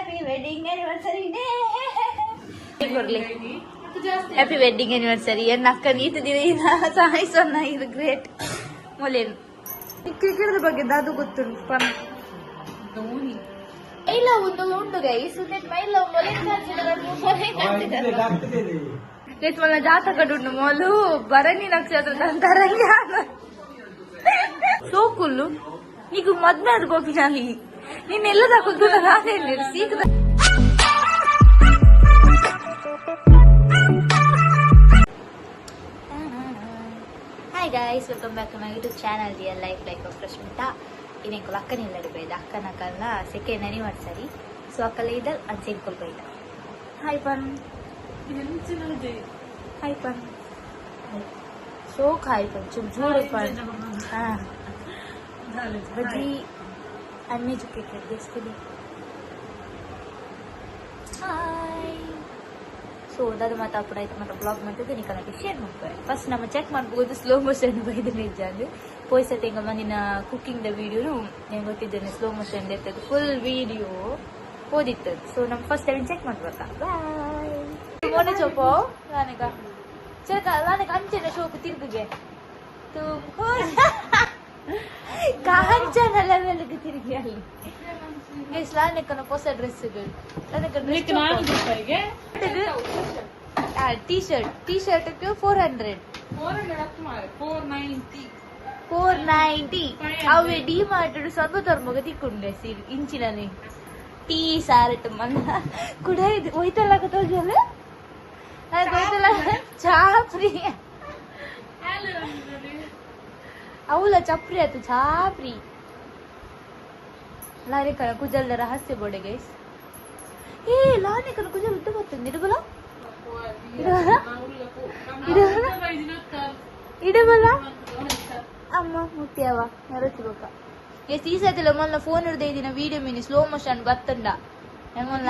Happy wedding anniversary day. Happy wedding anniversary. ನಕ್ಕ ನೀತು ದಿನ ಸಾಯಿ ಸೊನ್ನ ಇದು ಗ್ರೇಟ್ ಮೊಲೇನು ಕ್ರಿಕೆಟ್ ಬಗ್ಗೆ ಅದು ಗೊತ್ತುಂಟು ಪನ್ ಮೈಲ ಒಂದು ಉಂಟು ಗೈಸ್ ಮೈಲ ಮೊಲ ಜಾತಕ ಉಂಟು ಮೊಲು ಭರಣಿ ನಕ್ಷತ್ರ ತರಂಗ ಸೋಕುಲ್ಲು ನೀಕು ಮದ್ವೆ ಅದು ಗೋಪಿನಲ್ಲಿ ನೀನೆಲ್ಲ ತಗೊಂಡು ನಾನೇ ಸೀಕ್ರ. Hi guys, welcome back to my YouTube channel real life life of Rashmita. ಇನ್ನೇನು ಅಕ್ಕನ ಇಲ್ಲಡಿపోయింది ಅಕ್ಕನಕಲ್ಲ ಸೆಕೆಂಡ್ ಆನಿವರ್ಸರಿ. ಸೊ ಅಕ್ಕಲ್ಲ ಇದ್ದ ಅಜ್ಜೆನ್ಕೊಳ್ಬೋಯ್ದ. ಹಾಯ್ ಪನ್ ಹಾಯ್ ಪನ್ ಶೋಕ್ ಹಾಯ್ ಪನ್ ಚುಪ್ ಜೋಡು ಪನ್ ಬಜ್ಜಿ ಅನ್ಎಜುಕೇಟೆಡ್ ಬೇಸಿಕಲಿ. ಹಾಯ್. ಸೊ ಅದು ಮತ್ತೆ ಅಪ್ಪಡಾಯ್ತು ಮತ್ತೆ ಬ್ಲಾಗ್ ಮಾಡ್ತಿದ್ದೆ ನೀ ಕನ್ನಡ ಶೇರ್ ಮಾಡ್ತಾರೆ. ಫಸ್ಟ್ ನಮ್ಮ ಚೆಕ್ ಮಾಡ್ಬೋದು ಸ್ಲೋ ಮೋಷನ್ ಬೈದು ನಿಜ ಅಂದ್ರೆ ಪೋಯ್ಸತ್ತೆ ಹಿಂಗ ಮಂದಿನ ಕುಕ್ಕಿಂಗ್ ದ ವಿಡಿಯೋನು నేను ಗೊತ್ತಿದ್ದೇನೆ ಸ್ಲೋ ಮೋಷನ್ ಇರ್ತದೆ ಫುಲ್ ವಿಡಿಯೋ ಓದಿತ್ತು. ಸೊ ನಮ್ಮ ಫಸ್ಟ್ ಟೈಮ್ ಚೆಕ್ ಮಾಡ್ಬೇಕಾ. ಬಾಯ್ ಮೊನ್ನೆ ಚೋಪೋ ನಾನೀಗ ಚೆಕ್ ನಾನೀಗ ಅಂಚೆನ ಶೋಕು ತಿರುಗಿಗೆ ಕಾಂಚನ ಲೆವೆಲ್ಗೆ ತಿರುಗಿ ಅಲ್ಲಿ ಲಾನಕ್ಕನ ಹೊಸ ಡ್ರೆಸ್ಗಳು ಟಿ ಶರ್ಟ್ 490 ಅವೆ ಡಿ ಮಾರ್ಟೆಡ್ ಸ್ವಲ್ಪ ತರ್ಮಗ ತಿಕ್ಕೊಂಡೆ ಸೀರೆ ಇಂಚಿನಲ್ಲಿ ಟೀ ಸಾರಟ್ ಮಲ್ಲ ಕೂಡ ಹೋಯ್ತಲ್ಲ ತೋಜಲ್ಲ ಹೋಯ್ತಲ್ಲ ಚಾಪ್ರಿ ಅವಳ ಚಪ್ರಿ ಆಯ್ತು ಚಾಪ್ರಿ ಲಾರಿಕನ ಕುಜಲ್ದ ರಹಸ್ಯ ಬೋಡೆ ಗೈಸ್. ಏ ಲಾರಿಕನ ಕುಜಲ್ ಉದ್ದ ಗೊತ್ತಂದು ಇಡಬಲ ಇಡಬಲ ಅಮ್ಮ ಮುತ್ಯವ ನೆರಚಿಬೇಕ ಎಷ್ಟು ಈ ಸತಿಲ್ಲ ಮೊನ್ನ ಫೋನ್ ಹಿಡ್ದೆ ಇದ್ದೀನ ವಿಡಿಯೋ ಮೀನಿ ಸ್ಲೋ ಮೋಷನ್ ಬತ್ತಂಡ ಹೆಂಗೊಲ್ಲ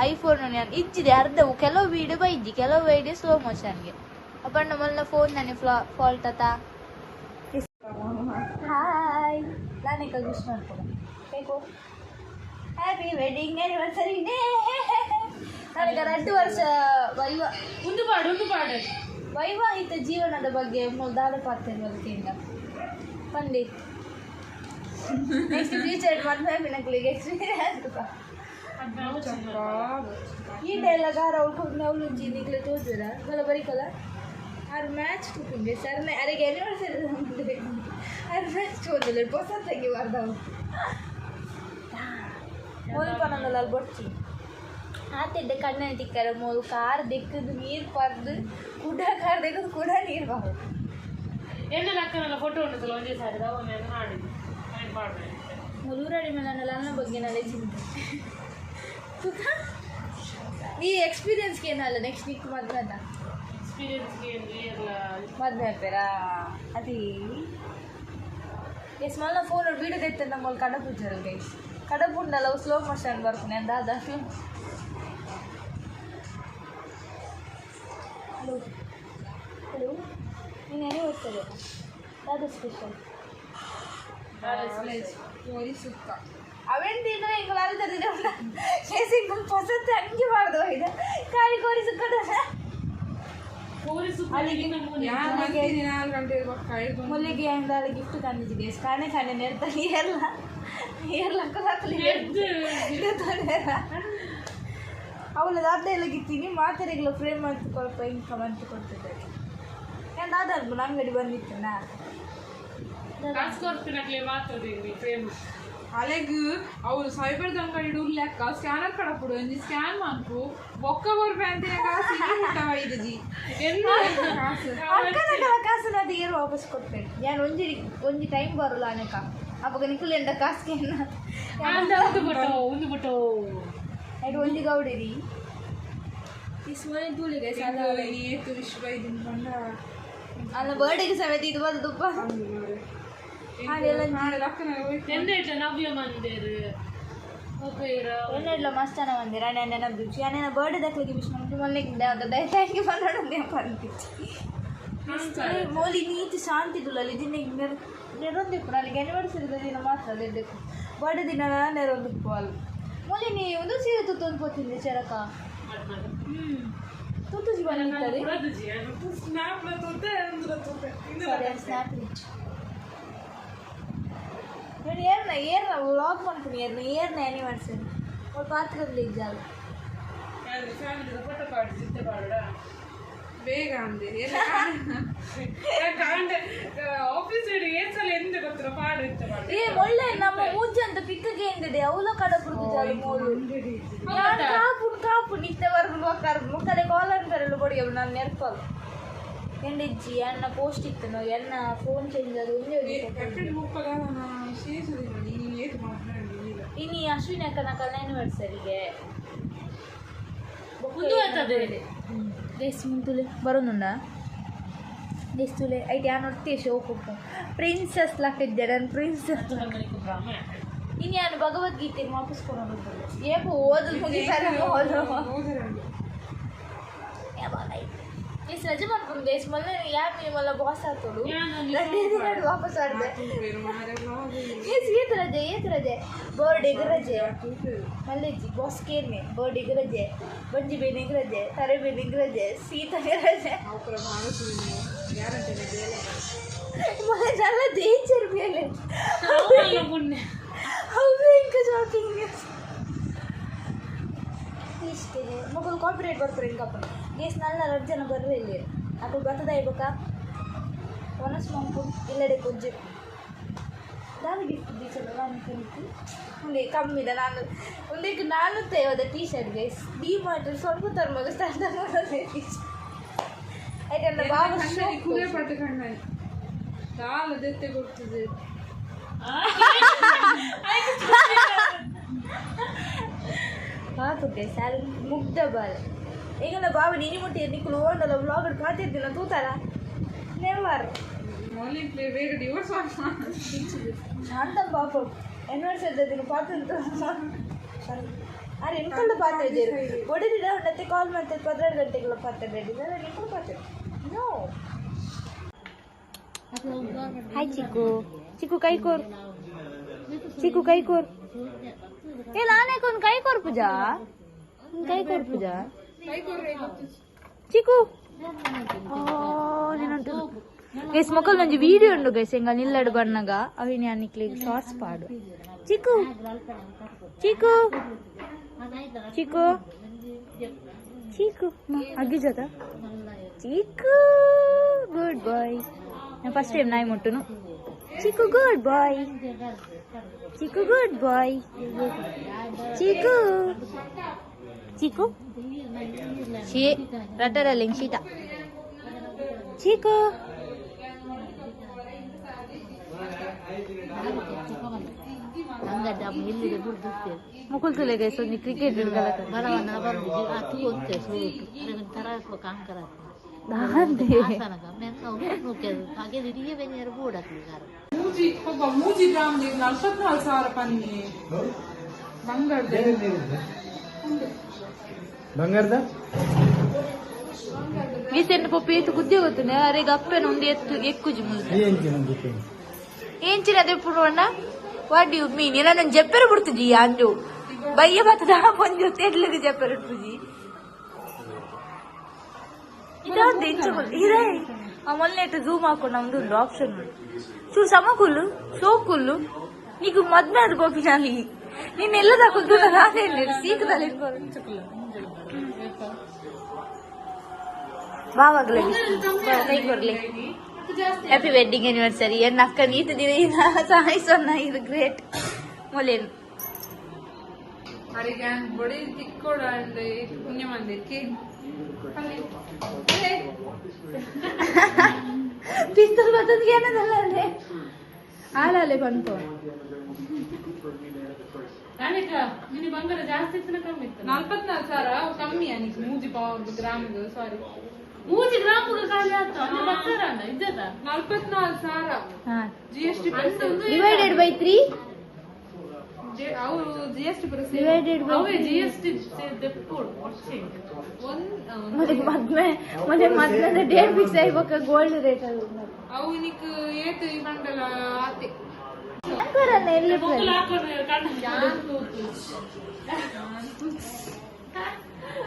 ಐಫೋನ್ ಇಚ್ಚಿದೆ ಅರ್ಧವು ಕೆಲವು ವಿಡಿಯೋ ಬೈದ್ದಿ ಕೆಲವು ವಿಡಿಯೋ ಸ್ಲೋ ಮೋಷನ್ಗೆ ಅಪ್ಪಣ್ಣ ಮೊನ್ನ ಫೋನ್ ನನಗೆ ಫಾಲ್ಟ್ ಆತ. ಹಾಯ್ ಲಾನಿಕ ವಿಶ್ ಮಾಡ್ಕೊಳ ಬೇಕು. Happy wedding anniversary day. ನನಗೆ 2 ವರ್ಷ ವೈವಾಹಿಕ ಜೀವನದ ಬಗ್ಗೆ ದಾದ ಪಾತ್ರ ಬದುಕಿಂದ ಪಂಡಿ ನೆಕ್ಸ್ಟ್ ಫ್ಯೂಚರ್ ಮದುವೆ ಬಿನಕ್ಲಿಗೆ ಎಕ್ಸ್ಪೀರಿಯನ್ಸ್ ಈಟೆಲ್ಲ ಗಾರ ಉಳ್ಕೊಂಡು ಅವಳು ನಿಗ್ಲೆ ತೋರ್ಸಿದ ಬಲ ಬರೀಕಲ್ಲ ಆರು ಮ್ಯಾಚ್ ಕೂತಿದ್ದೆ ಸರ್ ಅದಕ್ಕೆ ಆನಿವರ್ಸರಿ ಆರು ಮ್ಯಾಚ್ ಹೋದಿಲ್ಲ ಪೊಸತ್ ತೆಗಿ ಬರ್ದವು ಮೊಲ್ಪನಲ್ಲ ಅಲ್ಲಿ ಬಡ್ಚಿ ಆತಿದ್ದೆ ಕಣ್ಣೆ ತಿಕ್ಕರ ಮೊಲ್ ಕಾರ್ ದಿಕ್ಕದು ನೀರು ಪರ್ದು ಕುಡ ಕಾರ್ ದಿಕ್ಕದು ಕೂಡ ನೀರು ಬಾವು ಮುಲೂರಾಡಿ ಮೇಲೆ ನನ್ನ ಬಗ್ಗೆ ನಾಳೆ ಚಿಂತೆ ಈ ಎಕ್ಸ್ಪೀರಿಯನ್ಸ್ಗೆ ಏನಲ್ಲ ನೆಕ್ಸ್ಟ್ ನಿಕ್ ಮದುವೆ ಅದ ಮದುವೆ ಆಗ್ತಾರಾ ಅದೇ ಎಸ್ ಮಲ್ಲ ಫೋನ್ ವೀಡಿಯೋ ತೆಗ್ತಾರೆ ನಮ್ಮಲ್ಲಿ ಕಡಪುಜ್ಜರು ಗೈಸ್ ಕಡಪುಂಡಲ್ಲ ಸ್ಲೋ ಮೋಷನ್ ಬರ್ತೀನಿ ಅಂದಾದ. ಹಲೋ ಹಲೋ ನೀನೇನೇ ಓದ್ತದೆ ಯಾವುದು ಸ್ಪೆಷಲ್ ಸುತ್ತ ಅವೇನು ತಿಂದ್ರೆ ಹಿಂಗೆ ಬರ್ತದೆ ಸಿಂಗಲ್ ಪಸಂತ ಹಂಗೆ ಮಾಡ್ದು ಇದು ಕಾಯಿ ಕೋರಿ ಸುಕ್ಕದ ಮುಲ್ಲಿಗೆ ಅಂದಾಳೆ ಗಿಫ್ಟ್ ತಂದಿದ್ದೆ ಕಾಣೆ ಕಾಣೆ ನೆಡ್ತಾನೆ ಅವಳು ಅರ್ಧ ಎಲ್ಲ ಗಿತ್ತೀನಿ ಮಾತಾಡಿಗಳು ಫ್ರೇಮ್ ಅಂತ ಕೊಲ್ಪ ಹಿಂಗೆ ಕಮೆಂಟ್ ಕೊಡ್ತಿದ್ದಾರೆ. ನಾನು ಅದಾದ್ರು ಅಂಗಡಿ ಬಂದಿತ್ತು ನಾ అలాగే అవును సైబర్ దంగడి లెక్క స్కానర్ కడప్పుడు ఏంది స్కాన్ మనకు ఒక్క ఊరు పెంచిన కాసు ఇది ಕಾಸು ಅದು ಏನು ವಾಪಸ್ ಕೊಡ್ತೇನೆ ನಾನು ಒಂಜಿ ಟೈಮ್ ಬರಲ್ಲ ಅನೇಕ ಅವಾಗ ನಿಖಲ್ ಎಂದ ಕಾಸಿಗೆ ಅದು ಒಂಜಿ ಗೌಡಿರಿ ಇಸ್ಮೋನಿ ತೂಳಿಗೆ ಅಲ್ಲ ಬರ್ಡೇಗೆ ಸಮೇತ ಇದು ಬಂದು ತುಪ್ಪ ಎನ್ನೆಡ್ಲ ಮಸ್ತಾನ ಮಂದಿರ ನೆನಪು ನೆನ ಬರ್ಡೇ ದಕ್ಲಿಗೆ ವಿಶ್ ಮಾಡಿ ಮೊನ್ನೆ ಥ್ಯಾಂಕ್ ಯು ಮೌಲಿ ನೀತಿ ಶಾಂತಿ ತುಲಲ್ಲಿ ದಿನ ನೆರೊಂದಿಪ್ಪು ನನಗೆ ಆನಿವರ್ಸರಿ ದಿನ ಮಾತ್ರ ನೆರೊಂದಿಪ್ಪು ಬರ್ಡೇ ದಿನ ನೆರೊಂದಿಪ್ಪು ಅಲ್ಲಿ ಮೊನ್ನೆ ನೀ ಒಂದು ಸೀರೆ ತುತ್ತೊಂದು ಪೋತಿದ್ದೆ ಚರಕ ತುತ್ತುಜಿ ಬಂದಿರ್ತದೆ ಸ್ನ್ಯಾಪ್ నేను ఏర్న వ్లాగ్ అనుకుని ఏర్న యానివర్సరీ ஒரு பார்த்துக்கிறதுல எக்ஸாம் ಬೇಗ ಅಂದೆ ಆಫೀಸ್ ಏನ್ಸಲ ಎಂತ ಗೊತ್ತಿರ ಪಾಡು ಇತ್ತ ಏ ಒಳ್ಳೆ ನಮ್ಮ ಮೂಜಿ ಅಂತ ಪಿಕ್ಕಗೆ ಎಂದಿದೆ ಅವಲ ಕಡ ಕುಡ್ತಿದ್ದಾರೆ ಮೋಳು ಕಾಪು ನಿತ್ಯ ವರ್ಗು ಹೋಗ್ತಾರೆ ಮುಖದ ಕಾಲರ್ ಕರೆಲ್ಲ ಬಡಿ ನಾನು ನೆರ್ಪಲ್ಲ ಎಂಡಿಜ್ಜಿ ಅಣ್ಣ ಪೋಸ್ಟ್ ಇತ್ತು ನಾವು ಎಣ್ಣ ಫೋನ್ ಚೇಂಜ್ ಅದು ಇನ್ನು ಅಶ್ವಿನಿ ಅಕ್ಕನ ಆನಿವರ್ಸರಿಗೆ ముందులే బరుందా చేస్తులే అయితే ఆ నొట్టి షోకు ప్రిన్సెస్ లాగా ఇద్దాడని ప్రిన్సెస్ ಇನ್ನು ನಾನು ಭಗವದ್ಗೀತೆ ವಾಪಸ್ಕೊಂಡು ಏಪು ಓದು ಮುಗಿತಾರೆ ಇಸ್ ರಜೆ ಮಾಡ್ಕೊಂಡು ದೇಶ ಮಲ್ಲ ಯಾರು ನೀವಲ್ಲ ಬಾಸ್ ಆಗ್ತೋಡು ವಾಪಸ್ ಆಡ್ದೆ ಏತ್ ರಜೆ ಬರ್ಡೇಗೆ ರಜೆ ಮಲ್ಲೆಜ್ಜಿ ಬಾಸ್ ಕೇರ್ನೆ ಬರ್ಡೇಗೆ ರಜೆ ಬಂಜಿ ಬೇನಿಗೆ ರಜೆ ತರೆ ಬೇನಿಗೆ ರಜೆ ಸೀತೆಗೆ ರಜೆ ಮನೆಲ್ಲ ಡೇಂಜರ್ ಮೇಲೆ ಹೌದು ಇಂಕ ಜಾಕಿಂಗ್ ಇಷ್ಟೇ ಮಗು ಕಾಪಿರೇಟ್ ಬರ್ತಾರೆ ಇಂಕಪ್ಪ ಗೇಸ್ ನಲ್ಲ 2 ಜನ ಬರ್ರೆ ಇಲ್ಲಿ ಅక్కడ ಬರ್ತದ ಇರ್ಬೇಕಾ ಒನಸ್ ಮಂಪು ಇಲ್ಲಡೆ ಕೊಜ್ಜೆ ನಾನು ಗಿಫ್ಟ್ ದೀಸಲ್ಲ ನಾನು ಕಲಿತು ಒಂದೇ ಕಮ್ಮಿದ ನಾನು ಒಂದಕ್ಕೆ 450 T shirt guys D mart ಸ್ವಲ್ಪ ತರ್ಮಗ ಸ್ಟಾರ್ಟ್ ಮಾಡೋದೇ ಟೀ ಶರ್ಟ್ ಆಯ್ತು ನನ್ನ ಬಾಬಾ ಕುಲೆ ಪಟ್ಟು ಕಣ್ಣ ದಾಲ್ ಅದಕ್ಕೆ ಕೊಡ್ತದೆ ಹಾಕು ಗೈಸ್ ಅದು ಮುಗ್ಧ ಬಾಲ್ ಈಗ ನಾ ಬಾಬಾ ನೀನು ಮುಟ್ಟಿ ನಿಕ್ಕಲು ಓಡಲ್ಲ ವ್ಲಾಗ್ ಕಾತಿರ್ತಿಲ್ಲ ತೂತಾರ ನೆವರ್ ಬೇಗ ಡಿವೋರ್ಸ್ ಶಾಂತ ಪಾಪ ಎನ್ವರ್ಸರಿ ಪಾತ್ರ ಅರೆ ಎಂಕಲ್ಲು ಪಾತ್ರ ಇದ್ದೀರು ಒಡೆದಿಡ ಮತ್ತೆ ಕಾಲ್ ಮಾಡ್ತಾರೆ 12 ಗಂಟೆಗಳ ಪಾತ್ರ ಬೇಡಿದ್ರೆ ಎಂಕಲ್ಲು ಪಾತ್ರ ನೋ ಹಾಯ್ ಚಿಕ್ಕು ಕೈ ಕೋರ್ ಚಿಕ್ಕು ಕೈ ಕೋರ್ ಏ ನಾನೇಕೊಂದು ಕೈ ಕೋರ್ ಪೂಜಾ ಕೈ ಕೋರ್ ಪೂಜಾ ಚಿಕ್ಕು నేనంటూ గైస్ మొక్కలు మంచి వీడియో ఉండు గైస్ ఇంకా నిల్లడు బన్నగా అవి నేను నీకు షార్ట్స్ పాడు చిక్కు చిక్కు చిక్కు చిక్కు అగ్గి జత చిక్కు గుడ్ బాయ్ నేను ఫస్ట్ టైం నాయి ముట్టును చిక్కు గుడ్ బాయ్ చిక్కు గుడ్ బాయ్ చిక్కు చిక్కు ರಟ್ಟರಲ್ಲಿ ಶೀತ ಚೀಕು ಮುಕುಲ್ ತುಲೆಗೆ ಸೊನ್ನೆ ಕ್ರಿಕೆಟ್ ಮೂಜಿ ಗ್ರಾಮ್ 44,000 ಪನ್ನಿ ಬಂಗಾರದ ರೀಸೆಂಟ್ ಪಪ್ಪಿ ಎತ್ತು ಗುದ್ದೆ ಗೊತ್ತುಂಡೆ ಅರೆ ಗಪ್ಪೆನ ಒಂದು ಎತ್ತು ఎక్కుజు ఏంచిన అది ఇప్పుడు అన్న వాట్ యు మీన్ ఇలా నేను చెప్పారు పుడుతుంది అంజు బయ్య బతదా కొంచెం తెడ్లకి చెప్పారు పుజి ఇదా దించు ఇదే అమల్ని ఇటు జూమ్ ఆకుండా ఉంది ఆప్షన్ చూడు సమకుళ్ళు సోకుళ్ళు నీకు మద్న అది పోపినాలి ನೀನು ಎಲ್ಲ ತಗೊಂಡು ನಾನೇ ಸೀಕದಲ್ಲಿ ಬಾವಾಗ್ಲಿ ಕೈ ಕೊಡ್ಲಿ ಹ್ಯಾಪಿ ವೆಡ್ಡಿಂಗ್ ಆನಿವರ್ಸರಿ ಎನ್ನ ಅಕ್ಕ ನೀತು ದಿನ ಸಾಯಿಸೋಣ ಇದು ಗ್ರೇಟ್ ಮೊಲೇನು ಅರಿಗೆ ಬಡಿ ತಿಕ್ಕೋಡ ಪುಣ್ಯ ಮಂದಿರ್ಕಿ ಪಿಸ್ತೂಲ್ ಬರ್ತದಕ್ಕೆ ಏನದಲ್ಲ ಅಲ್ಲೇ ಹಾಳಲ್ಲೇ ಬಂತು 44,000 ಕಮ್ಮಿ ಅನಿಕ್ ಮೂಜಿ gram sorry 44,000 GST divided by 3 ಅವರು ಜಿಎಸ್ಟಿ ಡಿವೈಡೆಡ್ ಬೈ ಜಿಎಸ್ಟಿ ಮತ್ತೆ ಮದ್ವೆ ಡೇಟ್ ಫಿಕ್ಸ್ ಆಗ್ಬೇಕ ಗೋಲ್ಡ್ ರೇಟ್ ಅವು ನಿಕ್ ಏತ್ ಬಂಡಲ ಆತೆ ಅಂಕರನ್ನ ಎಲ್ಲಿ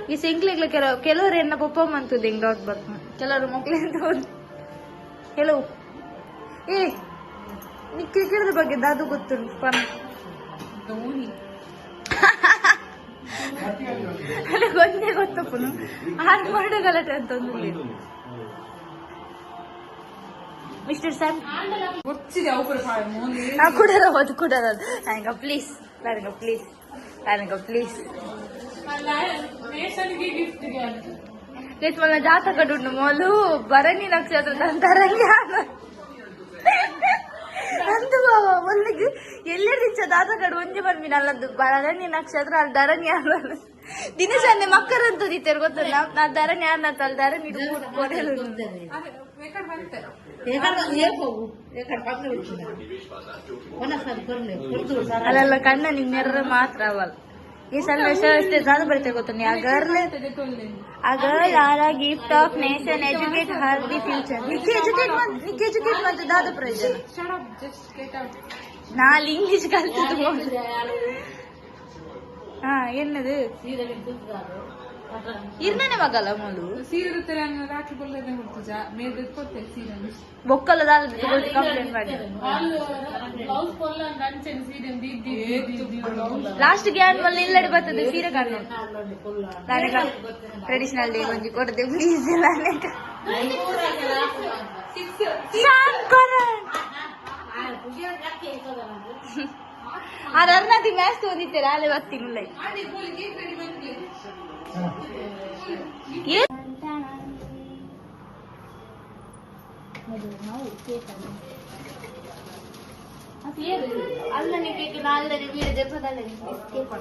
ಈ ಸಿಂಕ್ಲಿಗ್ಲ ಕೆಲವರು ಎನ್ನ ಪಪ್ಪ ಮಂತದ್ದು ಹಿಂಗ್ ಡೌಟ್ ಬರ್ತ ಕೆಲವರು ಮಕ್ಳು ಕೆಲವು ಏ ನೀ ಕ್ರಿಕೆಟ್ ಬಗ್ಗೆ ಅದು ಗೊತ್ತುಂಟು ಪನ್ ಒಂದೇ ಗೊತ್ತಪ್ಪನು ಹಾಗೆ ಮಾಡೋ ಗಲಾಟೆ ಅಂತ ಒಂದು ಮಿಸ್ಟರ್ ಸ್ಯಾಮ್ ಕೂಡಲ್ಲ ಅದು ಕೂಡಲ್ಲ ನನಗ ಪ್ಲೀಸ್ ನನಗ ಪ್ಲೀಸ್ ನನಗ ಪ್ಲೀಸ್ మన జాతకడు మోలు భరణి నక్షత్రం తరంగి ಅಂದು ಮೊಲ್ಲಿಗೆ ಎಲ್ಲೆರಿಂಚ ದಾತಕಡು ಒಂಜಿ ಬರ್ಮಿ ನಲ್ಲದ್ದು ಭರಣಿ ನಕ್ಷತ್ರ ಅಲ್ಲಿ ಧರಣಿ ದಿನೇಶ ಅಂದೆ ಮಕ್ಕರಂತೂ ದಿತ್ತೇರು ಗೊತ್ತಲ್ಲ ನಾ ಧರಣಿ ಅನ್ನತ್ತ ಅಲ್ಲಿ ಧರಣಿ ಅಲ್ಲೆಲ್ಲ ಕಣ್ಣ ನಿಂಗೆ ನೆರ್ರ ಮಾತ್ರ ಅವಲ್ಲ ಈ ಸಂದೇಶ ಅಷ್ಟೇ ಸಾಧ ಬರುತ್ತೆ ಗೊತ್ತ a girl are a gift of nation educate her the future ನಿಕ್ಕೆ ಎಜುಕೇಟ್ ಮತ್ತೆ ದಾದ ಪ್ರಯೋಜನ ನಾಲ್ ಇಂಗ್ಲಿಷ್ ಕಲ್ತಿದ್ದು ಹಾ ಏನದು ಇರ್ನೇ ಮಗಲ್ಲ ಮೊದಲು ಬೊಕ್ಕಲ್ಲ ಕಂಪ್ಲೇಂಟ್ ಮಾಡಿ ಲಾಸ್ಟ್ ಗ್ಯಾನ್ ಮಲ್ಲಿ ಇಲ್ಲಡಿ ಬರ್ತದೆ ಸೀರೆ ಕಾಣು ನನಗ ಟ್ರೆಡಿಷನಲ್ ಡೇ ಒಂಜಿ ಕೊಡದೆ ಪ್ಲೀಸ್ ಅದು ಅರ್ನಾತಿ ಮ್ಯಾಚ್ ತೋದಿತ್ತೇನೆ ಅಲ್ಲೇ ಬರ್ತೀನಿ ಅಲ್ಲ ನೀವು ನಾಳೆ ವೀರ ಜಪದಲ್ಲ cake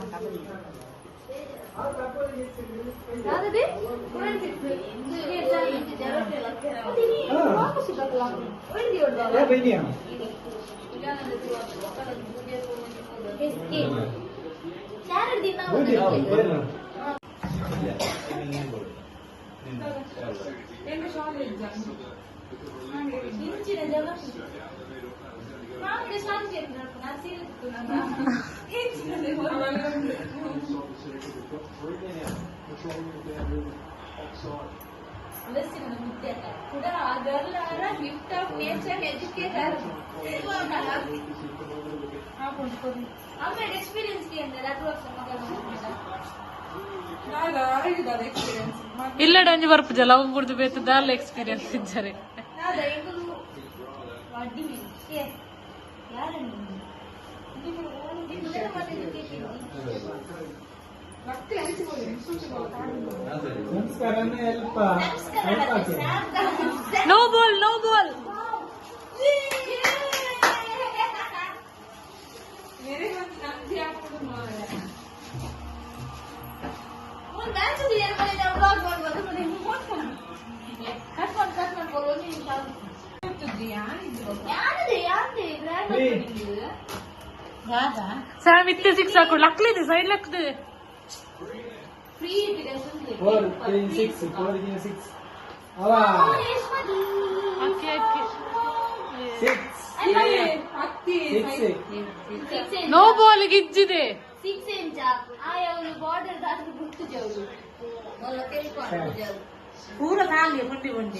gift of nature educator experience ಇಲ್ಲಡ ಒಂಜಿ ಬರ್ಪುಜ ಲವ್ ಬುಡ್ದು ಬೇತು ದಾಲ್ ಎಕ್ಸ್ಪೀರಿಯನ್ಸ್ ಇದ್ದಾರೆ ನೋ ಬಾಲ್ ನೋ ಬಾಲ್ ಸ್ಯಾಮ್ ಇತ್ತೆ ಸಿಕ್ಸ್ ಹಾಕೊಂಡು ಲಕ್ಲಿದೆ ಸೈಡ್ ಲಕ್ತಿದೆ ನೋ ಬಾಲ್ ಗಿಜ್ಜಿದೆ ಪೂರ ತಾಂಗಿ ಮುಂಡಿ ಮುಂಡಿ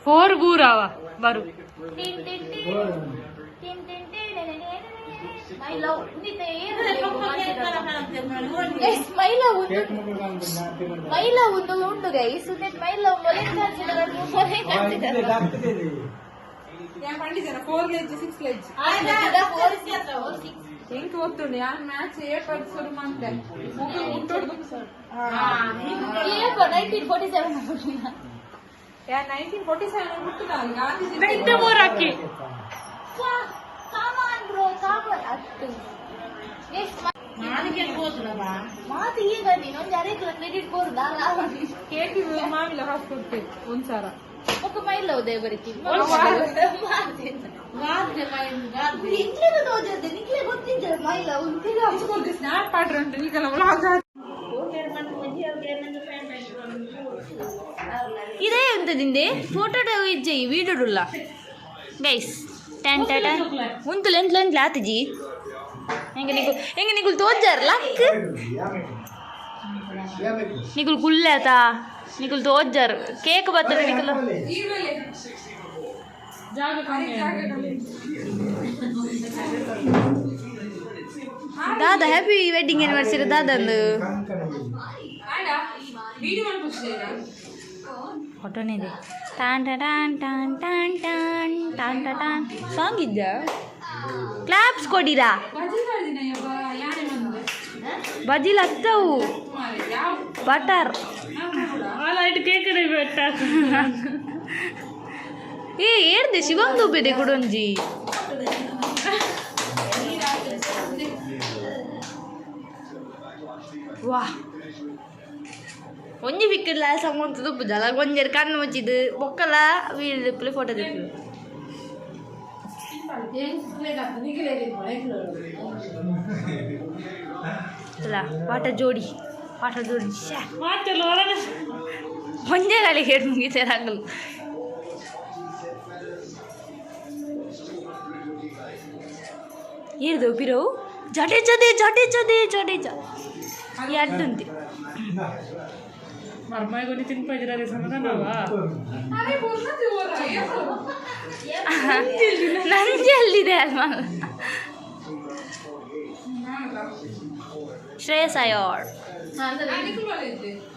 ಫೋರ್ ಬೂರಾವ ಬರು ಮೈಲ ಒಂದು ಉಂಟು ಗೈಸ್ ಮೈಲ ಹೆಂಗ್ ಓದ್ತುಂಡು ಯಾನ್ ಮ್ಯಾಚ್ ಏರ್ಪಡ್ ಶುರು ಮಾಡ್ತೆ 1947 ಹುಟ್ಟಿದ ಗಾಂಧೀಜಿ ಮಾತು ಈಗ ನೀನೊಂದು ಅರೆಕ್ಲ ಕ್ರೆಡಿಟ್ ಕೊಡುದಾ ಕೇಟಿ ಮಾವಿಲ ಹಾಸ್ಕೊಡ್ತೇವೆ ಒಂದ್ಸಾರ ఒక మైల్లో ఉదయ బరికి ಸ್ನಾಪ್ ಮಾಡ್ರಂತ ಈಗ ಈ ಬರ್ತದಿಂದೆ ಫೋಟೋ ಇಜ್ಜಿ ವೀಡಿಯೋಡುಲ್ಲ ಗೈಸ್ ಟ್ಯಾನ್ ಟ್ಯಾನ್ ಉಂತುಲು ಎಂಟ್ಲು ಆತಜಿ ಹೆಂಗೆ ನಿಗುಲ್ ತೋಜಾರ ಲಕ್ ನಿಗುಲ್ ಕುಲ್ಲಾತ ನಿಗುಲ್ ತೋಜಾರ ಕೇಕ್ ಬರ್ತದೆ ನಿಗುಲ್ ದಾದಾ ಹ್ಯಾಪಿ ವೆಡ್ಡಿಂಗ್ ಆನಿವರ್ಸರಿ ದಾದಂದು ಫೋಟೋನೇ ಇದೆ ಟಾನ್ ಟಾನ್ ಟಾನ್ ಟಾನ್ ಟಾನ್ ಟಾನ್ ಟಾನ್ ಸಾಂಗ್ ಇದ್ದ ಕ್ಲಾಪ್ಸ್ ಕೊಡಿರಾ ಬಜಿಲ್ ಹತ್ತವು ಬಟರ್ ಕೇಕ್ ಏ ಏರ್ದೆ ಶಿವಂಗ್ ದೂಪಿದೆ ಕುಡೊಂಜಿ ವಾ ಒಂಜಿ ಬಿಕ್ಕಿಡ್ಲ ಸಮಂತ ದುಪ್ಪುದಲ್ಲ ಗೊಂಜರ್ ಕಣ್ಣು ಮುಚ್ಚಿದ್ದು ಬೊಕ್ಕಲ ವೀಡಿಯೋದಲ್ಲಿ ಫೋಟೋ ತೆಪ್ಪು ಪಾಠ ಜೋಡಿ ಒಂದೇ ಗಾಳಿ ಹೇಳಿ ಮುಗಿತಾರೆ ಆಗಲು ಏರ್ದು ಪಿರವು ಜಡೇಜ ಎಡ್ಡುಂತೆ ಮರ್ಮಾಯಿ కొని ತಿನ್ಪೈದಿರ ಸಮಾಧಾನವಾ ನಂಜಿ ಅಲ್ಲಿದೆ ಅಲ್ವಾ ಶ್ರೇಯಸ್ ಅಯ್ಯರ್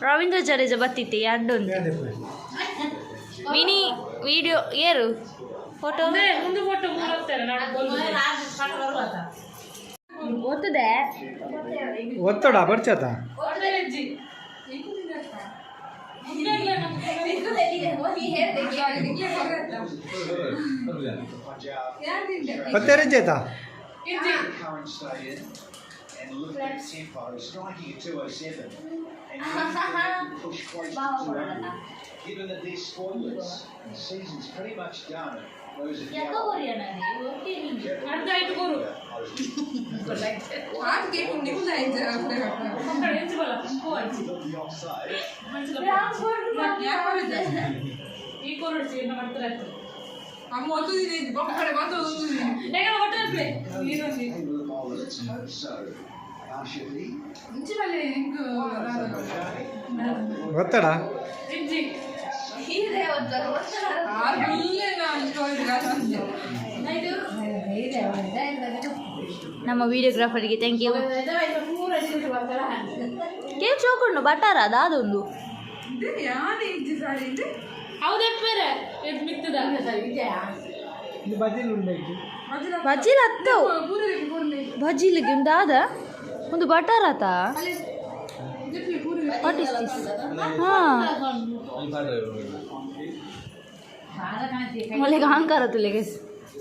ರವೀಂದ್ರ ಜಡೇಜಾ ಬತ್ತಿತ್ತೆ ಎಡ್ಡುಂತೆ ಮಿನಿ ವಿಡಿಯೋ ಏರು ಫೋಟೋ ಮುಂದೆ ಫೋಟೋ ಮೂರತ್ತಾರೆ ಗೊತ್ತದೆ ಒತ್ತಡ ಬರ್ಚತ ಪತ್ತೆರಜ್ಜೇತ and look at the tempo, striking at 207 and push close to 200. Given that they're spoilers, the season's pretty much done. Those of ಅರ್ಧ ಆಯ್ತು ಗೋರು the offside. ಈ ಕೋರು ಮಾಡ್ತಾರೆ So, Arshadi, ಒತ್ತಡ ನಮ್ಮ ವಿಡಿಯೋಗ್ರಾಫರ್ಗೆ ಥ್ಯಾಂಕ್ ಯು ಕೇಕ್ ಚೋಕೊಂಡು ಬಟಾರ ಅದೊಂದು ಹೌದಪ್ಪೇರೆ ಇದು ಮಿತ್ತದ ಬಜ್ಜಿಲ್ ಹತ್ತವು ಬಜ್ಜಿಲಿಗೆ ಉಂಟಾದ ಒಂದು ಬಟಾರ್ ಆತ ವಾಟ್ ಇಸ್ ದಿಸ್ ಒಳ್ಳೆಗೆ ಅಹಂಕಾರ ತುಲೆಗೆ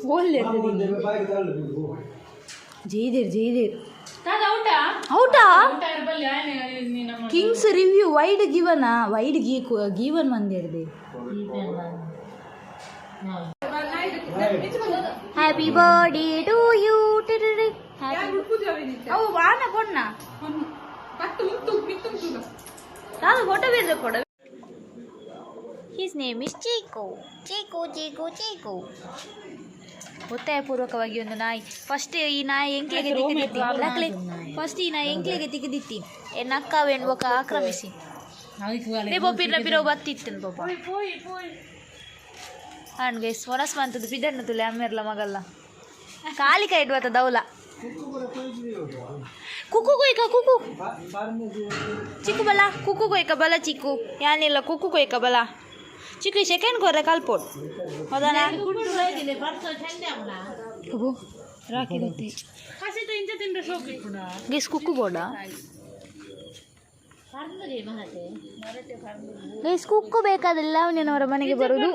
ಒಳ್ಳೆ ಜೈದೇರ್ ಔಟಾ ಕಿಂಗ್ಸ್ ರಿವ್ಯೂ ವೈಡ್ ಗಿವನ್ ಮಂದಿರ್ದೆ ಹ್ಯಾಪಿ ಬರ್ಡೇ ಟು ಯು ಅವು ವಾನ ಕೊಡ್ನ ನಾನು ಫೋಟೋ ಬೇರೆ ಕೊಡ ಹಿಸ್ ನೇಮ್ ಇಸ್ ಚೀಕು ಒತ್ತಾಯಪೂರ್ವಕವಾಗಿ ಒಂದು ನಾಯಿ ಫಸ್ಟ್ ಈ ನಾಯಿ ಎಂಕ್ಲೆಗೆ ತಿಕ್ಕದಿತ್ತಿ ಫಸ್ಟ್ ಈ ನಾಯಿ ಎಂಕ್ಲೆಗೆ ತಿಕ್ಕದಿತ್ತಿ ನಕ್ಕವೇನು ಬೊಕ್ಕ ಆಕ್ರಮಿಸಿ ಪಿರೋ ಬತ್ತಿತ್ತು ಪಾಪ ಹಣ್ಗೆ ಮೊನಸ್ ಬಂತದ್ದು ಪಿದಣ್ಣ ತುಲೆ ಅಮ್ಮೆರ್ಲ ಮಗಲ್ಲ ಕಾಲಿ ಕೈ ಇಡ್ವತ್ತ ದೌಲ ಕುಕ್ಕು ಕೊಯ್ಕ ಕುಕ್ಕು ಚಿಕ್ಕು ಬಲ ಕುಕ್ಕು ಕೊಯ್ಕ ಬಲ ಚಿಕ್ಕು ಯಾನಿಲ್ಲ ಕುಕ್ಕು ಕೊಯ್ಕ ಬಲ ಚಿಕ್ಕು ಸೆಕೆಂಡ್ ಕೊರ್ರೆ ಕಲ್ಪೋಡ್ ಹೌದಾನ ರಾಕಿ ಗೊತ್ತಿ ಗೆಸ್ ಕುಕ್ಕು ಬೋಡ ಗೆಸ್ ಕುಕ್ಕು ಬೇಕಾದಿಲ್ಲ ಅವನವರ ಮನೆಗೆ ಬರುವುದು